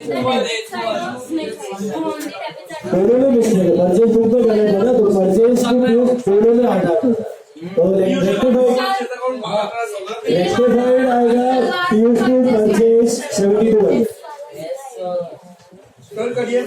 दोनों में मिस्टेक है। परचेज बुक तो गलत है ना, तो परचेज बुक दोनों में हटा दो। तो रेक्टिफाइड आएगा पीयूष टू परचेज 72। करिए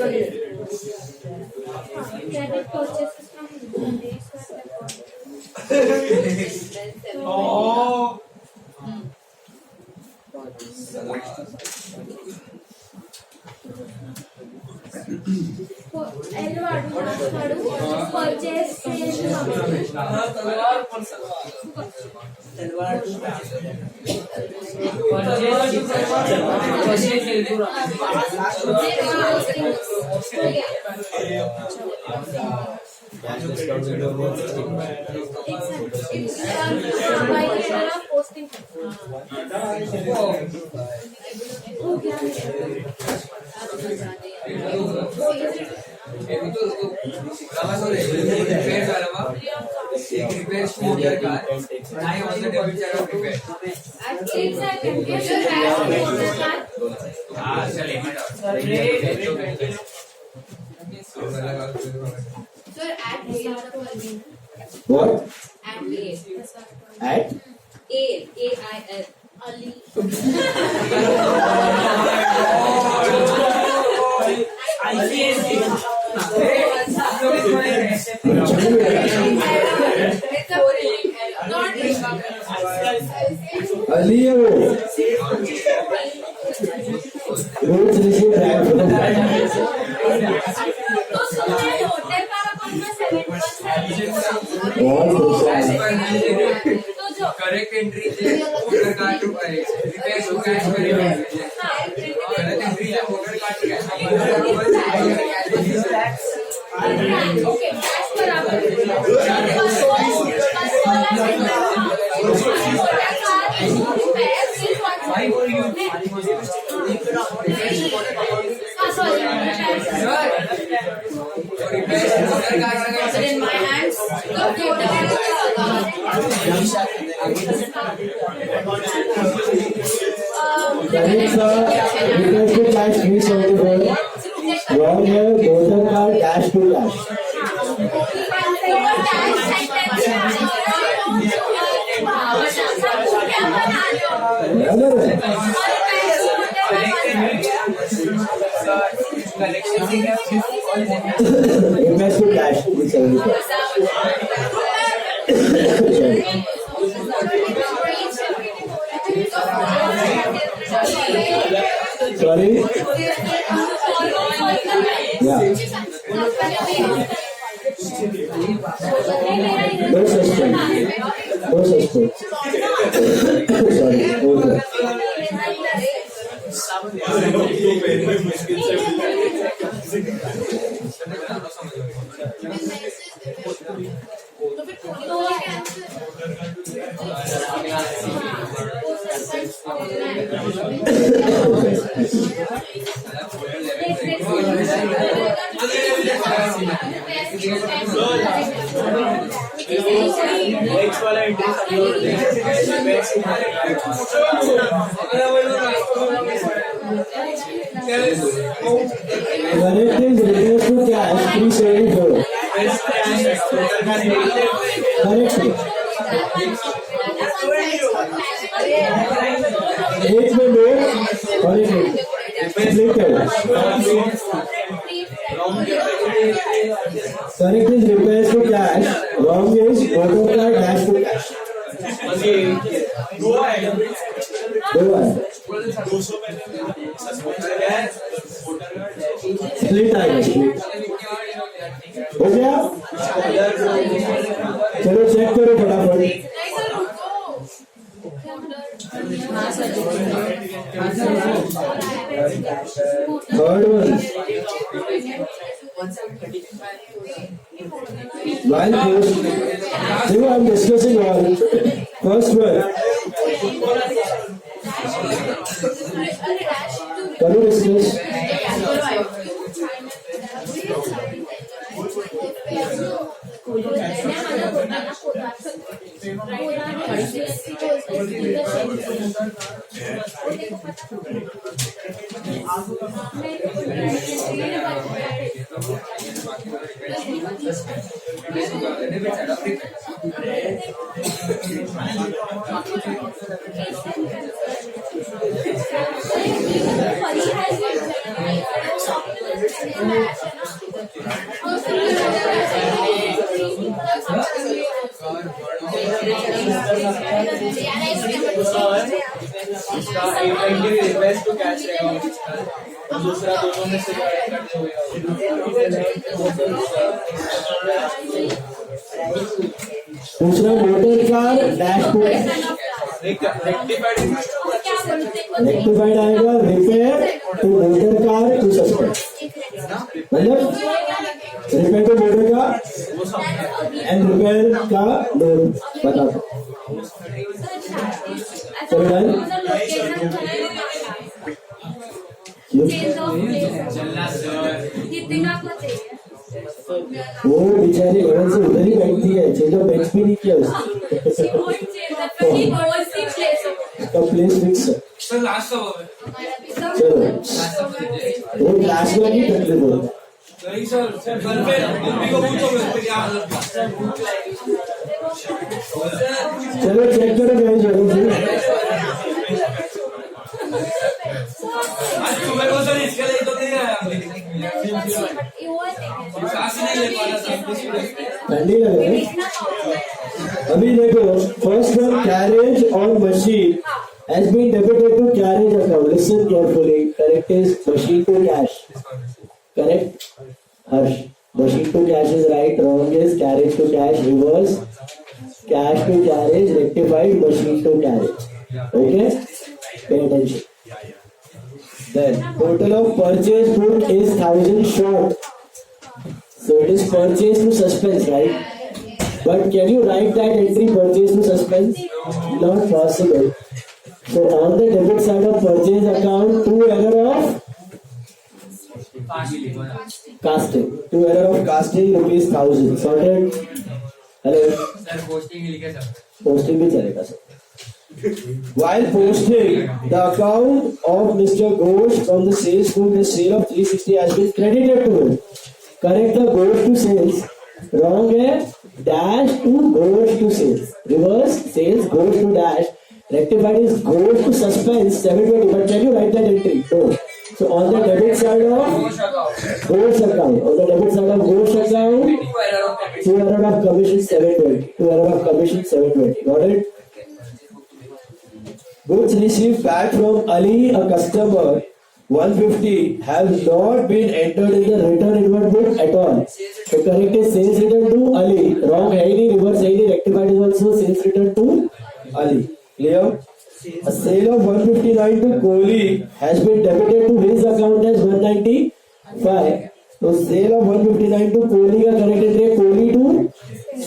What? At At? A-I-L. Ali. Aliyo. Roads receive right from correct entry से वोटर कार्ड रिपेयर हो कैश करेगा गलत एंट्री से वोटर कार्ड ओके कैश बराबर in my hands wrong है voter card dash to dash invest to dash sorry yeah no suspect sorry over एक में दो और एक correct is repairs to cash, wrong is auto card dash to cash. दो है split आएगा split हो गया चलो चेक करो फटाफट third one while I'm discussing all first one can you discuss इसका इवेंटली रिक्वेस्ट टू कैश रहेगा और दूसरा दोनों में से करते हुए दूसरा मोटर कार डैशबोर्ड रेक्टिफाइड आएगा repair to motor car to suspend मतलब repair to motor car and repair का लोन बता दो चलो वो बेचारी घर से उधर ही बैठती है चेंज ऑफ बेंच भी नहीं किया उसने उसका प्लेस फिक्स है सर लास्ट चलो वो क्लास में नहीं तकलीफ होता नहीं सर घर पे मम्मी को पूछो क्या हालत चलो चेक करो गाइस जरूर आज सुबह को सर इसके लिए तो नहीं आया सांस ही नहीं ले पा रहा था ठंडी लग रही है अभी देखो फर्स्ट वन कैरेज और machine has been debited to carriage account. Listen carefully. Correct is machine to cash. Correct? Harsh. Machine to cash is right. Wrong is carriage to cash. Reverse. Cash to carriage. Rectified. Machine to carriage. Okay? Pay attention. Then total of purchase book is 1000 short. So it is purchase to suspense, right? But can you write that entry purchase to suspense? Not possible. So on the debit side of purchase account, two error of casting. Two error of casting rupees 1000. Sorted. Hello. Sir posting लिखे sir Posting भी चलेगा sir. While posting, the account of Mr. Ghosh from the sales book, the sale of 360 has been credited to him. Correct the Ghosh to sales. Wrong है dash to Ghosh to sales. Reverse sales Ghosh to dash. Rectified is goes to suspense 720. But can you write that entry? No. So on the debit side of Ghosh account, on the debit side of Ghosh account, 2 error of commission 720. 2 error of commission 720. Got it? Goods received back from Ali, a customer, 150, have not been entered in the return inward book at all. So correct is sales return to Ali. Wrong है ही नहीं, reverse है ही नहीं. Rectified is also sales return to Ali. Clear? A sale of 159 to Kohli has been debited to his account as 195. So sale of 159 to Kohli का correct entry है Kohli to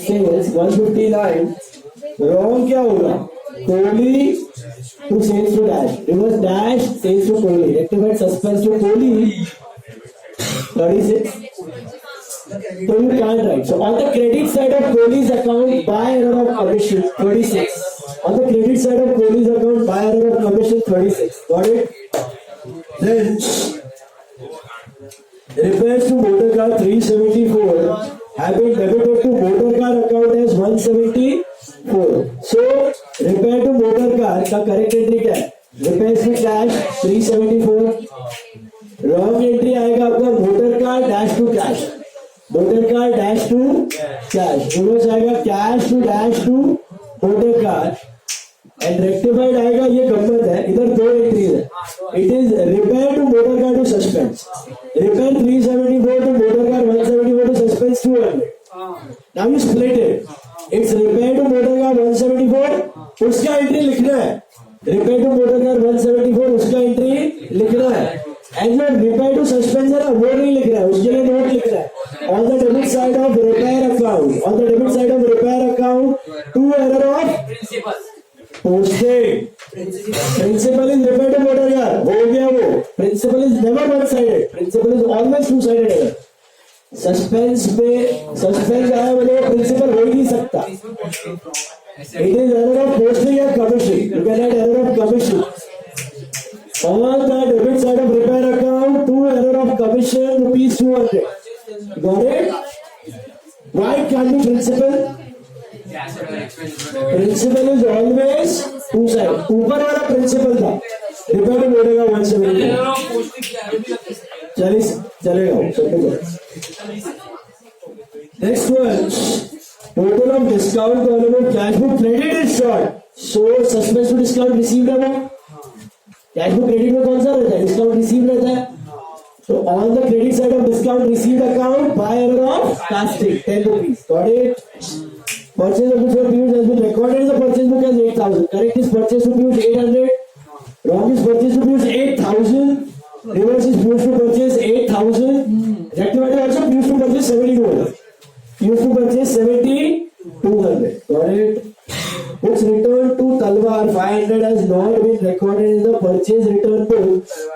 sales 159. Wrong क्या होगा? Kohli to sales to dash. Reverse dash sales to Kohli. Rectified suspense to Kohli 36. So you can't write. So on the credit side of Kohli's account, by error of commission 36. On the credit side of Kohli's account, by error of commission 36. Got it? Then repairs to motor car 374 have been debited to motor car account as 174. So repair to motor car का correct entry क्या है? Repairs to cash 374. Wrong entry आएगा आपका motor car dash to cash. Motor car dash to cash. Reverse आएगा cash to dash to motor car. And rectified आएगा ये गम्मत है इधर दो एंट्रीज है it is repair to motor car to suspense repair 374 to motor car 174 to suspense 200 now you split it it's repair to motor car 174 उसका entry लिखना है रिपेयर टू मोटर कार 174 उसका एंट्री लिखना है एंड जो repair to suspense है ना वो नहीं लिख रहा है उसके लिए नोट लिख रहा है on the debit side of repair account on the debit side of repair account to error of principal posting principal is referred to motor car हो गया वो principal is never one sided principal is always two sided है suspense में suspense आया बोले principal हो ही नहीं सकता it is error of posting या commission you can add error of commission On the debit side of repair account, 2 error of commission rupees 200. Got it? Why it can't be principal? Principal is always two side. ऊपर वाला principal था, repair में बोलेगा 170. चलेगा. Next one. Total of discount available cash book credit is short. So suspense to discount received है वो. Cash book credit में कौन सा रहता है? डिस्काउंट रिसीव रहता है. तो on the credit side of discount received account by error of casting 10 rupees. Got it? Purchase of goods for PUs has been recorded in the purchase book as 8,000. Correct is purchase to PUs 800. Wrong is purchase to PUs 8,000. Reverse is PUs to purchase 8,000. Rectified also PUs to purchase 7,200. PUs to purchase 7,200. Got it? Books returned to Talwar 500 has not been recorded in the purchase return book.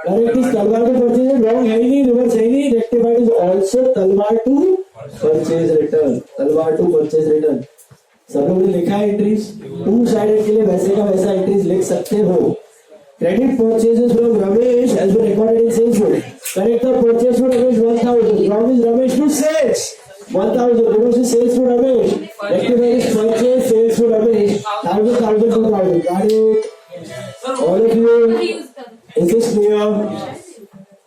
Correct is Talwar to purchase. Wrong है ही नहीं, reverse है ही नहीं. Rectified is also Talwar to purchase return. Talwar to purchase return. सब लोगों ने लिखा है entries. Two sided के लिए वैसे का वैसा एंट्रीज लिख सकते हो. Credit purchases from Ramesh has been recorded in sales book. Correct the purchase to Ramesh 1,000. Wrong is Ramesh to sales 1,000. Reverse is sales to Ramesh. Rectified is purchase sales to Ramesh 1,000, 2,000. Got it? All of you, is this clear?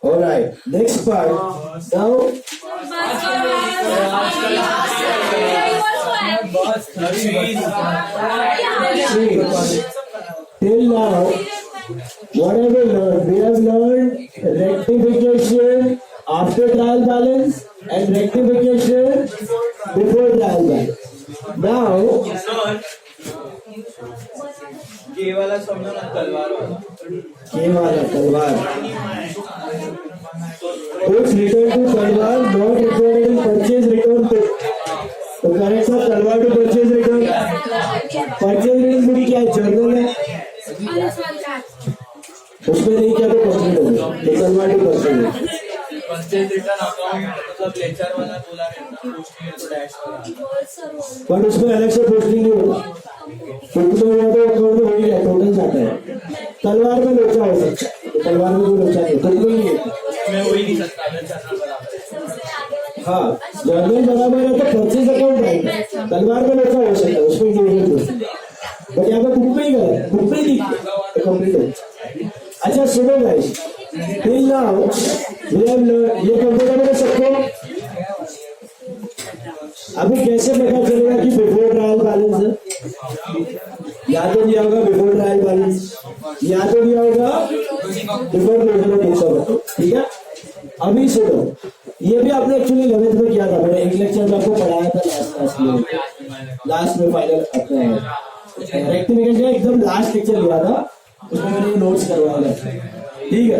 All right. Next part. Now, till now, what have we learned? We have learned rectification after trial balance and rectification before trial balance. Now, के वाला समझो ना, तलवार वाला. के वाला तलवार. Books return to Talwar not recorded in purchase return book. तो correct sir Talwar to purchase return. Purchase return book क्या है? जर्नल है. उसमें नहीं क्या तो कंप्लीट हो गया. तो Talwar to purchase return. Purchase return account मतलब लेचर वाला बोला रहता, पोस्टिंग है तो डैश वाला. पर उसमें अलग से पोस्टिंग नहीं होता. बुक में हुआ तो अकाउंट में हो ही जाए, टोटल जाता है. तलवार में लोचा हो सकता है. तलवार में कोई लोचा नहीं, बुक में नहीं है. मैं वही नहीं सकता, मैं चलना बराबर. हाँ, जर्नल बराबर है तो परचेज अकाउंट राइट. तलवार में लोचा हो सकता है, उसमें जरूरत होती है. बट यहाँ पे बुक में ही गया, बुक में ही दिख तो कंप्लीट हो. अच्छा सुनो guys, till now we have learned. ये कंप्यूटर में सबको अभी कैसे पता चलेगा कि बिफोर ट्रायल बैलेंस है? या तो दिया होगा बिफोर ट्रायल बैलेंस, या तो दिया होगा before closure of books of account. ठीक है, अभी सुनो, ये भी आपने एक्चुअली 11th में किया था. मैंने एक लेक्चर में आपको पढ़ाया था लास्ट में फाइनल अपना रेक्टिफिकेशन एकदम लास्ट लेक्चर लिया था, उसमें मैंने नोट्स करवाया था. ठीक है,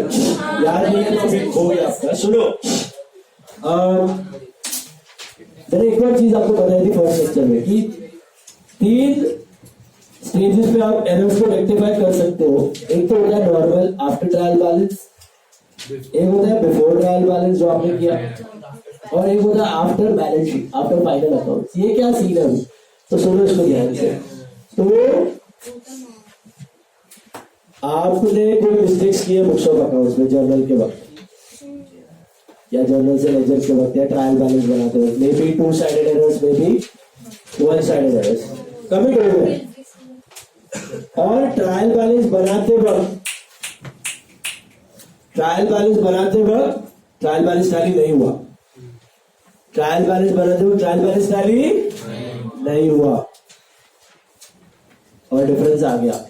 याद नहीं है तो फिर हो गया आपका. सुनो, मैंने एक और चीज आपको बताई थी फर्स्ट लेक्चर में कि 3 स्टेजेस पे आप एरर्स को रेक्टिफाई कर सकते हो. एक तो होता है नॉर्मल आफ्टर ट्रायल बैलेंस, एक होता है बिफोर ट्रायल बैलेंस जो आपने किया, और एक होता है after balance sheet, after final account. ये क्या सीन है? तो सुनो इसको ध्यान से. तो आपने कोई मिस्टेक्स किए बुक्स ऑफ अकाउंट्स में जर्नल के वक्त, या जर्नल से लेजर के वक्त, या ट्रायल बैलेंस बनाते वक्त, may be 2 sided errors, may be 1 sided errors commit हो गए. और ट्रायल बैलेंस बनाते वक्त ट्रायल बैलेंस टैली नहीं हुआ. ट्रायल बैलेंस बनाते वक्त ट्रायल बैलेंस टैली नहीं हुआ और डिफरेंस आ गया.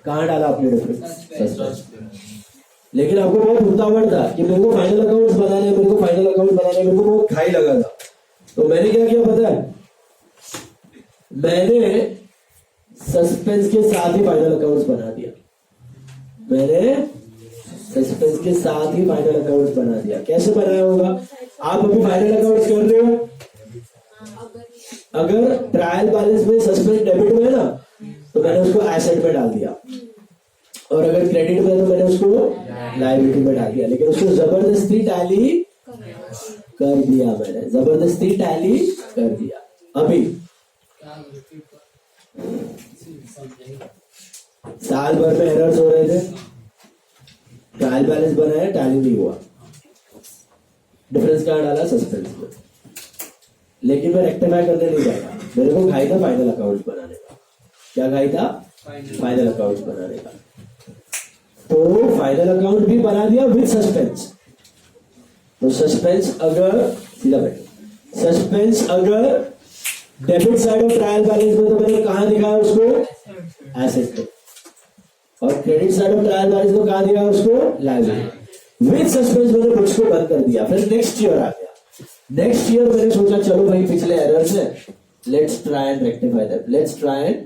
कहाँ डाला आपने डिफरेंस? लेकिन आपको बहुत उतावड़ था कि मेरे को फाइनल अकाउंट्स बनाने, मेरे को बहुत खाई लगा था. तो मैंने क्या किया पता है? मैंने सस्पेंस के साथ ही फाइनल अकाउंट्स बना दिया. कैसे बनाया होगा? आप अभी फाइनल अकाउंट्स कर रहे हो, अगर ट्रायल बैलेंस में सस्पेंस डेबिट में है ना, तो मैंने उसको एसेट में डाल दिया, और अगर क्रेडिट में तो मैंने उसको लायबिलिटी में डाल दिया. लेकिन उसको जबरदस्ती टैली कर दिया. अभी साल भर में एरर्स हो रहे थे, ट्रायल बैलेंस बनाया, टैली नहीं हुआ, डिफरेंस कहाँ डाला, सस्पेंस में। लेकिन मैं रेक्टिफाई करने नहीं जाएगा, मेरे को घाई था फाइनल अकाउंट बनाने का। क्या घाई था? फाइनल अकाउंट बनाने का। तो फाइनल अकाउंट भी बना दिया विद सस्पेंस। तो सस्पेंस अगर सीधा बैठ, सस्पेंस अगर debit side of trial balance में, तो मैंने कहां दिखाया उसको? एसेट पे। और credit side of trial balance में कहां दिया उसको? लायबिलिटी। विद सस्पेंस मैंने बुक्स को बंद कर दिया। फिर नेक्स्ट ईयर आ गया। नेक्स्ट ईयर मैंने सोचा चलो भाई पिछले एरर्स है, let's try and rectify them, let's try and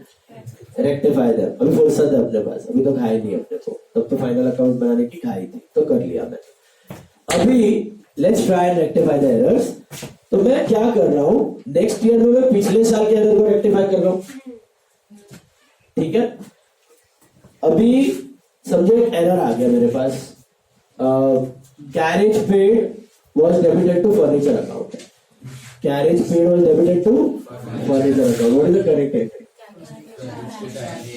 rectify them. अभी फुर्सत है अपने पास, अभी तो खाई नहीं अपने को, तब तो फाइनल अकाउंट बनाने की खाई थी, तो कर लिया मैंने। अभी let's try and rectify the errors. तो मैं क्या कर रहा हूं, नेक्स्ट ईयर में मैं पिछले साल के एरर को रेक्टिफाई कर रहा हूं। ठीक है, अभी समझो एक एरर आ गया मेरे पास, carriage paid was debited to furniture account. Carriage paid was debited to furniture account. What is the correct entry?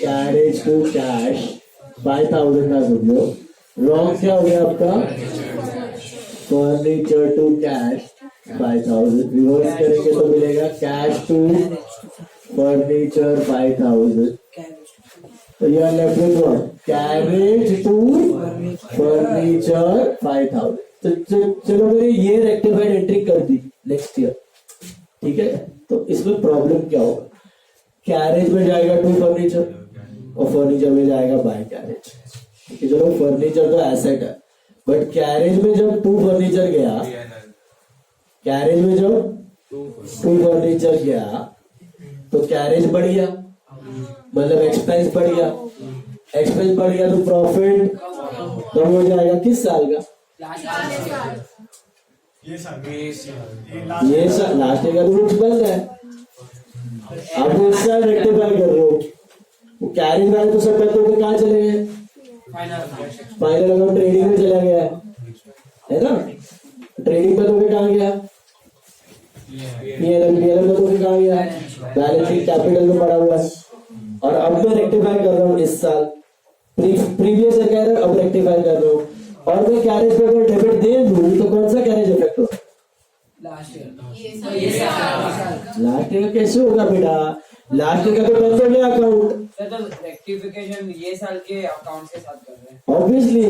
Carriage to cash 5,000 का समझो। Wrong क्या हो गया आपका? Furniture to cash 5,000। Reverse करेंगे तो मिलेगा cash to furniture 5,000। तो you are left with what? Carriage to furniture 5,000। तो चलो मैंने ये रेक्टिफाइड एंट्री कर दी नेक्स्ट ईयर। ठीक है, तो इसमें प्रॉब्लम क्या होगा? कैरेज में जाएगा टू फर्नीचर और फर्नीचर में जाएगा बाय कैरेज। ठीक है, चलो फर्नीचर तो एसेट है, बट कैरेज में जब टू फर्नीचर गया, कैरेज में जब टू फर्नीचर गया तो कैरेज बढ़ गया, मतलब एक्सपेंस बढ़ गया। एक्सपेंस बढ़ गया तो प्रॉफिट कम हो जाएगा। किस साल का? ये साल लास्ट ईयर का तो बुक्स बंद है। आप इस साल रेक्टिफाई कर रहे हो, वो कैरिंग वाले तो सब बंद होकर कहाँ चले गए? फाइनल अकाउंट ट्रेडिंग में चला गया है ना। ट्रेडिंग बंद होकर कहाँ गया? पीएनएल बंद होकर कहाँ गया? बैलेंस शीट कैपिटल में पड़ा हुआ है। और अब मैं रेक्टिफाई कर रहा हूँ इस साल, प्रीवियस ईयर का अब रेक्टिफाई कर रहा हूँ। और मैं कैरेज पे अगर डेबिट दे दूं तो कौन सा कैरेज इफेक्ट होगा? लास्ट ईयर कैसे होगा बेटा? लास्ट ईयर का तो बंद हो गया अकाउंट। तो रेक्टिफिकेशन ये साल के अकाउंट के साथ कर रहे हैं। ऑब्वियसली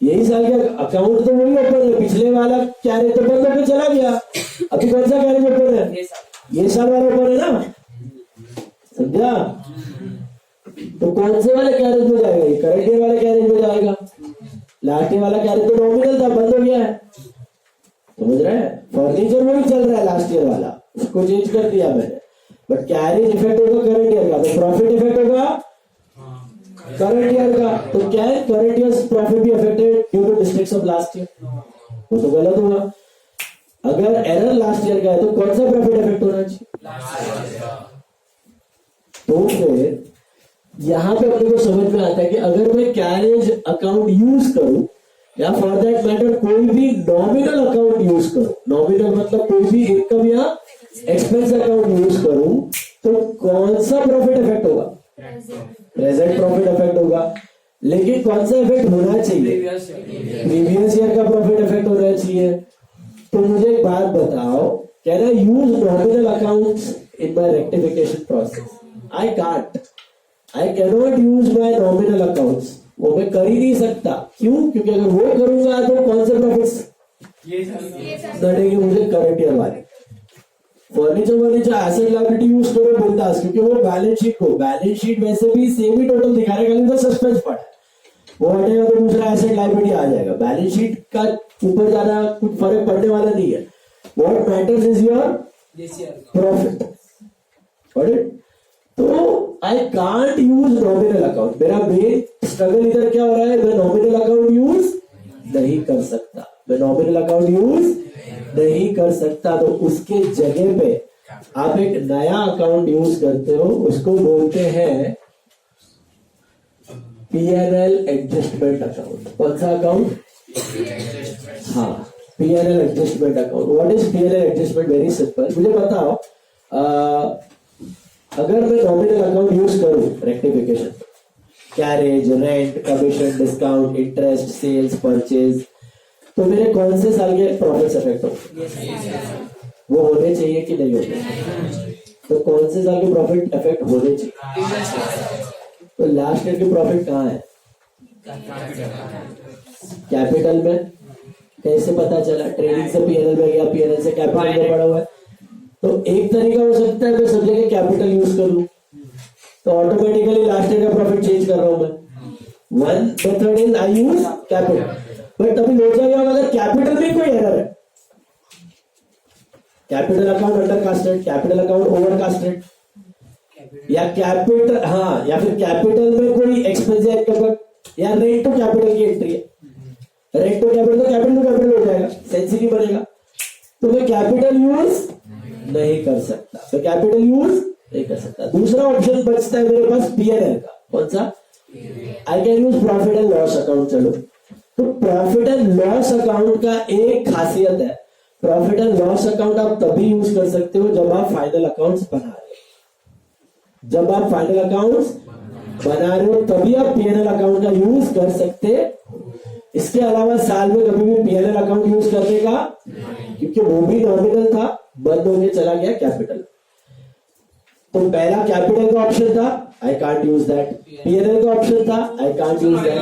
यही साल का अकाउंट तो वही ओपन है, पिछले वाला कैरेज तो बंद होकर चला गया। अभी कौन सा कैरेज ओपन है? ये साल वाला ओपन है ना, समझा? तो कौन से वाले कैरेज में जाएगा? ये करंट ईयर वाले कैरेज में जाएगा। लास्ट ईयर वाला कैरेज तो नॉमिनल था, बंद हो गया है, समझ रहे हैं? फर्नीचर में भी चल रहा है लास्ट ईयर वाला, उसको चेंज कर दिया मैंने, बट कैरेज इफेक्ट होगा करंट ईयर का, तो प्रॉफिट इफेक्ट होगा करंट ईयर का। तो क्या है? करंट ईयर प्रॉफिट भी affected due to mistakes of last year, वो तो गलत हुआ। अगर एरर लास्ट ईयर का है तो कौन सा प्रॉफिट इफेक्ट होना चाहिए? तो फिर यहां पे अपने को समझ में आता है कि अगर मैं कैरेज अकाउंट यूज करूं या फॉर दैट मैटर कोई भी नॉमिनल अकाउंट यूज करूं, नॉमिनल मतलब कोई भी इनकम या एक्सपेंस अकाउंट यूज करूं, तो कौन सा प्रॉफिट इफेक्ट होगा? प्रेजेंट प्रॉफिट इफेक्ट होगा। लेकिन कौन सा इफेक्ट होना चाहिए? प्रीवियस ईयर का प्रॉफिट इफेक्ट होना चाहिए। तो मुझे एक बात बताओ, can I use nominal accounts in my rectification process? I can't, I cannot use my nominal accounts. वो मैं कर ही नहीं सकता। क्यों? क्योंकि अगर वो करूंगा तो कौन से प्रॉफिट्स लड़ेंगे मुझे? करंट ईयर वाले। फर्नीचर एसेट लायबिलिटी यूज करो बिंदास, क्योंकि वो बैलेंस शीट वैसे भी सेम ही टोटल दिखा रहा है, तो सस्पेंस पड़ा है, वो हटेगा तो दूसरा एसेट लायबिलिटी आ जाएगा। बैलेंस शीट का ऊपर ज्यादा कुछ फर्क पड़ने वाला नहीं है। What matters is your profit. तो I can't use nominal account. मेरा मेन स्ट्रगल इधर क्या हो रहा है? मैं नॉमिनल अकाउंट यूज नहीं कर सकता, मैं नॉमिनल अकाउंट यूज नहीं कर सकता। तो उसके जगह पे आप एक नया अकाउंट यूज करते हो, उसको बोलते हैं पीएनएल एडजस्टमेंट अकाउंट। कौन सा अकाउंट? हाँ, PNL adjustment account. What is PNL adjustment? Very simple. मुझे बताओ, अगर मैं नॉमिनल अकाउंट यूज करूं rectification, carriage, rent, commission, discount, interest, sales, purchase, तो मेरे कौन से साल के प्रॉफिट्स अफेक्ट हो? वो होने चाहिए कि नहीं होने? तो कौन से साल के प्रॉफिट अफेक्ट होने चाहिए? तो लास्ट ईयर के प्रॉफिट कहाँ है? कैपिटल में। कैसे पता चला? ट्रेडिंग से पीएनएल में गया, पीएनएल से कैपिटल में पड़ा हुआ है। तो एक तरीका हो सकता है मैं सब जगह कैपिटल यूज कर लूं, तो ऑटोमेटिकली लास्ट ईयर का प्रॉफिट चेंज कर रहा हूं मैं। One method is I use capital, but अभी लोचा गया होगा अगर कैपिटल में कोई एरर है, capital account under casted, capital account over casted, या कैपिटल, हाँ, या फिर कैपिटल में कोई एक्सपेंस या इनकम या रेंट टू कैपिटल की एंट्री है, रेंट टू कैपिटल तो कैपिटल टू कैपिटल हो जाएगा, सेंस ही नहीं बनेगा, तो मैं कैपिटल यूज नहीं कर सकता, तो कैपिटल यूज नहीं कर सकता। दूसरा ऑप्शन बचता है मेरे पास पीएनएल का, कौन सा? I can use profit and loss account. चलो, तो प्रॉफिट एंड लॉस अकाउंट का एक खासियत है, प्रॉफिट एंड लॉस अकाउंट आप तभी यूज कर सकते हो जब आप फाइनल अकाउंट्स बना रहे हो। जब आप फाइनल अकाउंट्स बना रहे हो तभी आप पीएनएल अकाउंट का यूज कर सकते हो। इसके अलावा साल में कभी भी पीएनएल अकाउंट यूज करने का, क्योंकि वो भी नॉमिनल था, बंद होने चला गया कैपिटल। तो पहला कैपिटल का ऑप्शन था, आई कांट यूज दैट। पीएनएल का ऑप्शन था, आई can't use that.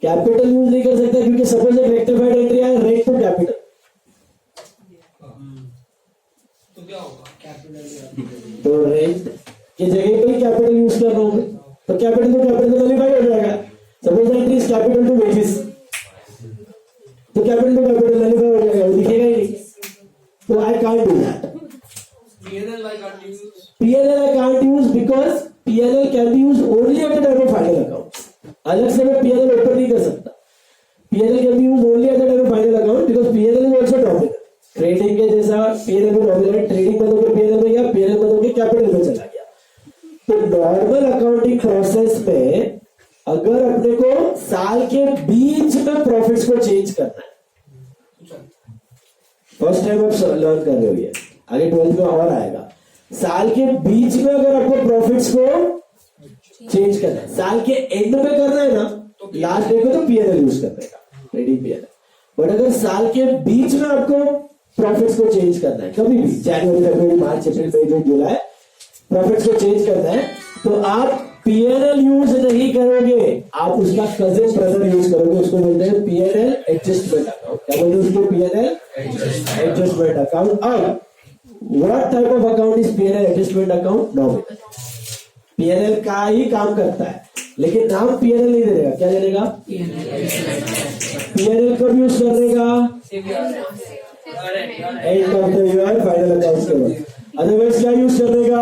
Capital use नहीं कर सकता क्योंकि सपोज एक रेक्टिफाइड एंट्री है रेंट टू कैपिटल, तो क्या होगा? तो रेंट की जगह पे कैपिटल यूज कर रहा हूं, तो कैपिटल तो नलिफाई हो जाएगा। Suppose entry is capital to wages, तो कैपिटल टू कैपिटल नलिफाई हो जाएगा, वो दिखेगा ही नहीं, तो I can't do that. PNL I can't use. PNL I can't use because PNL can be used only at the time of final account. अलग से मैं PNL ओपन नहीं कर सकता। PNL can be used only at the time of final account because PNL is also nominal. Trading के जैसा PNL भी nominal है, ट्रेडिंग में तो PNL में गया, PNL में तो कैपिटल में चला गया। तो नॉर्मल अकाउंटिंग प्रोसेस में अगर अपने को साल के बीच में प्रॉफिट्स को चेंज करना है, फर्स्ट टाइम आप लर्न कर रहे हो, ये आगे 12th में और आएगा, साल के बीच में अगर आपको प्रॉफिट्स को चेंज करना है, साल के एंड में करना है ना, लास्ट डे को तो पीएनएल यूज करने का, ट्रेडिंग पीएनएल। बट अगर साल के बीच में आपको प्रॉफिट्स को चेंज करना है, कभी भी जनवरी, फरवरी, मार्च, अप्रैल, मई, जून, जुलाई प्रॉफिट्स को चेंज करना है, तो आप पीएनएल यूज नहीं करोगे, आप उसका कजिन ब्रदर यूज करोगे, उसको बोलते हैं पीएनएल एडजस्टमेंट अकाउंट। क्या बोलते हैं उसको? PNL adjustment account. अब what type of account is PNL adjustment account? Nominal. PNL का ही काम करता है, लेकिन नाम PNL नहीं देगा, क्या देगा? PNL कब यूज करेगा? End of the year final accounts के बाद। अदरवाइज क्या यूज करेगा?